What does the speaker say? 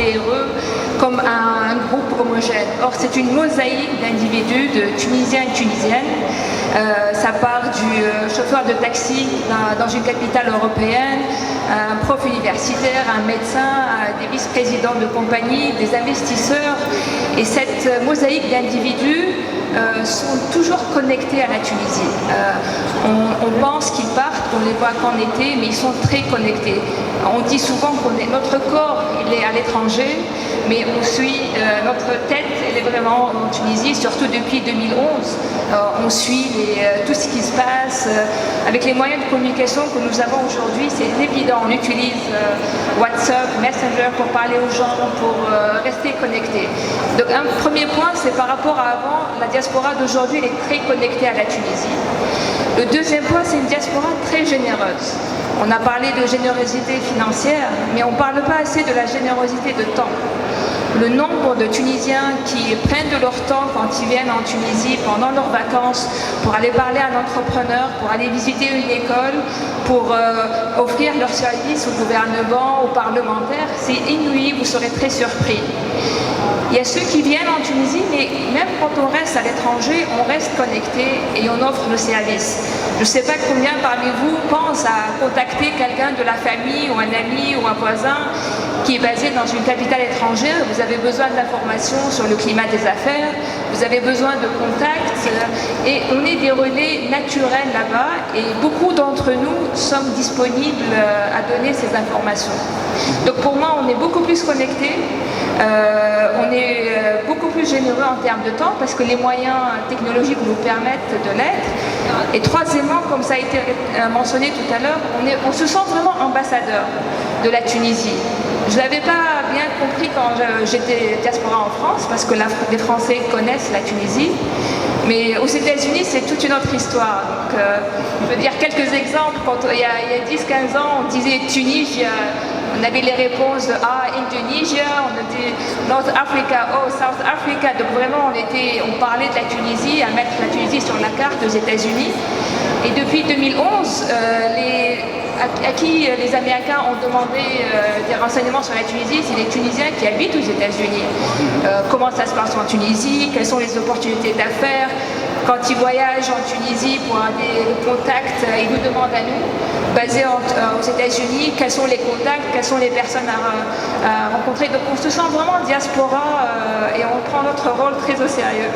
TRE comme un groupe homogène. Or, c'est une mosaïque d'individus, de Tunisiens et Tunisiennes. Ça part du chauffeur de taxi dans une capitale européenne, un prof universitaire, un médecin, des vice-présidents de compagnie, des investisseurs. Et cette mosaïque d'individus sont toujours connectés à la Tunisie. On pense qu'ils partent, qu'on les voit qu'en été, mais ils sont très connectés. On dit souvent que notre corps il est à l'étranger, mais on suit notre tête, elle est vraiment en Tunisie, surtout depuis 2011. On suit tout ce qui se passe avec les moyens de communication que nous avons aujourd'hui. C'est évident, on utilise WhatsApp, Messenger pour parler aux gens, pour rester connectés. Donc un premier point, c'est par rapport à avant, la diaspora d'aujourd'hui elle est très connectée à la Tunisie. Le deuxième point, c'est une diaspora très généreuse. On a parlé de générosité financière, mais on ne parle pas assez de la générosité de temps. Le nombre de Tunisiens qui prennent de leur temps quand ils viennent en Tunisie pendant leurs vacances pour aller parler à un entrepreneur, pour aller visiter une école, pour offrir leurs services au gouvernement, aux parlementaires, c'est inouï, vous serez très surpris. Il y a ceux qui viennent en Tunisie, mais même quand on reste à l'étranger, on reste connecté et on offre nos services. Je ne sais pas combien parmi vous pensent à contacter quelqu'un de la famille ou un ami ou un voisin qui est basé dans une capitale étrangère. Vous avez besoin d'informations sur le climat des affaires, vous avez besoin de contacts et on est des relais naturels là-bas et beaucoup d'entre nous sommes disponibles à donner ces informations. Donc pour moi, on est beaucoup plus connectés, on est beaucoup plus généreux en termes de temps parce que les moyens technologiques nous permettent de l'être. Et troisièmement, comme ça a été mentionné tout à l'heure, on se sent vraiment ambassadeur de la Tunisie. Je ne l'avais pas bien compris quand j'étais diaspora en France, parce que les Français connaissent la Tunisie, mais aux États-Unis, c'est toute une autre histoire. Donc, je veux dire quelques exemples. Il y a 10-15 ans, on disait Tunisie, on avait les réponses de Indonesia, on a dit North Africa, South Africa. Donc vraiment, on parlait de la Tunisie, à mettre la Tunisie sur la carte aux États-Unis. Et depuis 2011, à qui les Américains ont demandé des renseignements sur la Tunisie, c'est les Tunisiens qui habitent aux États-Unis. Comment ça se passe en Tunisie, quelles sont les opportunités d'affaires. Quand ils voyagent en Tunisie pour des contacts, ils nous demandent à nous, basés aux États-Unis, quels sont les contacts, quelles sont les personnes à rencontrer. Donc on se sent vraiment diaspora et on prend notre rôle très au sérieux.